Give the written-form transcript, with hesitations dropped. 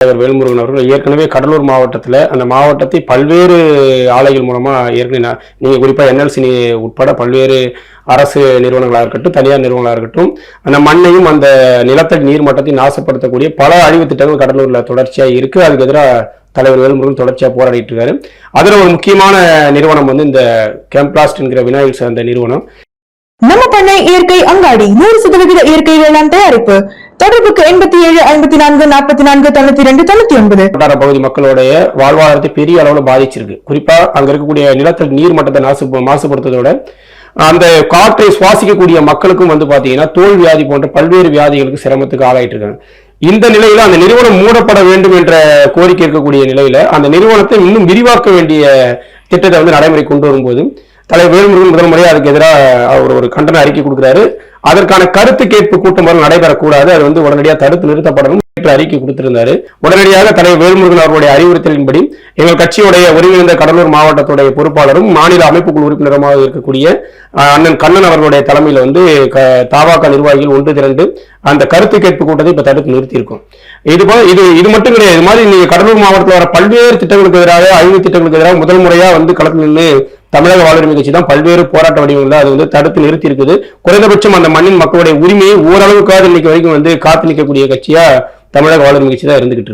வேல்முருகன் அவர்கள் ஏற்கனவே கடலூர் மாவட்டத்தில் அந்த மாவட்டத்தை பல்வேறு ஆலைகள் மூலமா ஏற்கனவே நீங்க குறிப்பா என்எல்சி உட்பட பல்வேறு அரசு நிறுவனங்களாக இருக்கட்டும் தனியார் நிறுவனங்களாக இருக்கட்டும் அந்த மண்ணையும் அந்த நிலத்தடி நீர் மட்டத்தையும் நாசப்படுத்தக்கூடிய பல அழிவு திட்டங்கள் கடலூர்ல தொடர்ச்சியா இருக்கு. அதுக்கு எதிராக தலைவர் வேல்முருகன் தொடர்ச்சியா போராடிட்டு இருக்காரு. அதுல ஒரு முக்கியமான நிறுவனம் இந்த கேம்பிளாஸ்ட் என்கிற விநாயகர் சார்ந்த நிறுவனம். நம்ம பண்ணை இயற்கை அங்காடி 100% இயற்கை வேளாண் தயாரிப்பு. தொடர்புக்கு 87 54 44 92 99. வட்டார பகுதி மக்களுடைய வாழ்வாதாரத்தை பெரிய அளவுல பாதிச்சிருக்கு. குறிப்பா அங்க இருக்கக்கூடிய நிலத்தடி நீர் மட்டத்தை மாசுபடுத்துவதோட அந்த காற்றை சுவாசிக்கக்கூடிய மக்களுக்கும் பாத்தீங்கன்னா தோல் வியாதி போன்ற பல்வேறு வியாதிகளுக்கு சிரமத்துக்கு ஆளாயிட்டு இருக்காங்க. இந்த நிலையில அந்த நிறுவனம் மூடப்பட வேண்டும் என்ற கோரிக்கை இருக்கக்கூடிய நிலையில அந்த நிறுவனத்தை இன்னும் விரிவாக்க வேண்டிய திட்டத்தை நடைமுறை கொண்டு வரும்போது தலைவர் வேல்முருகன் முதல் முறையாக அதுக்கு எதிராக அவர் ஒரு கண்டன அறிக்கை கொடுக்கிறாரு. அதற்கான கருத்து கேட்பு கூட்டம் நடைபெறக்கூடாது, அது உடனடியாக தடுத்து நிறுத்தப்படணும் அறிக்கை கொடுத்திருந்தாரு. உடனடியாக தலைவர் வேல்முருகன் அவருடைய அறிவுறுத்தலின்படி எங்கள் கட்சியுடைய ஒருங்கிணைந்த கடலூர் மாவட்டத்துடைய பொறுப்பாளரும் மாநில அமைப்புக்குழு உறுப்பினருமாக இருக்கக்கூடிய அண்ணன் கண்ணன் அவர்களுடைய தலைமையில் தாவாக நிர்வாகிகள் ஒன்று திரண்டு அந்த கருத்து கேட்பு கூட்டத்தை இப்ப தடுத்து நிறுத்தியிருக்கோம். இது மட்டும் கிடையாது. இது மாதிரி நீங்க கடலூர் மாவட்டத்தில் வர பல்வேறு திட்டங்களுக்கு எதிராக அழிவு திட்டங்களுக்கு எதிராக முதல் முறையா களத்தில் நின்று தமிழக வாழ்வுரிமை கட்சி தான் பல்வேறு போராட்ட வடிவங்கள் அது தடுத்து நிறுத்தி இருக்குது. குறைந்தபட்சம் அந்த மண்ணின் மக்களுடைய உரிமையை ஓரளவுக்காக இன்னைக்கு வரைக்கும் காத்து நிற்கக்கூடிய கட்சியா தமிழக வாழ்வுரிமை கட்சி தான் இருந்துகிட்டு இருக்கு.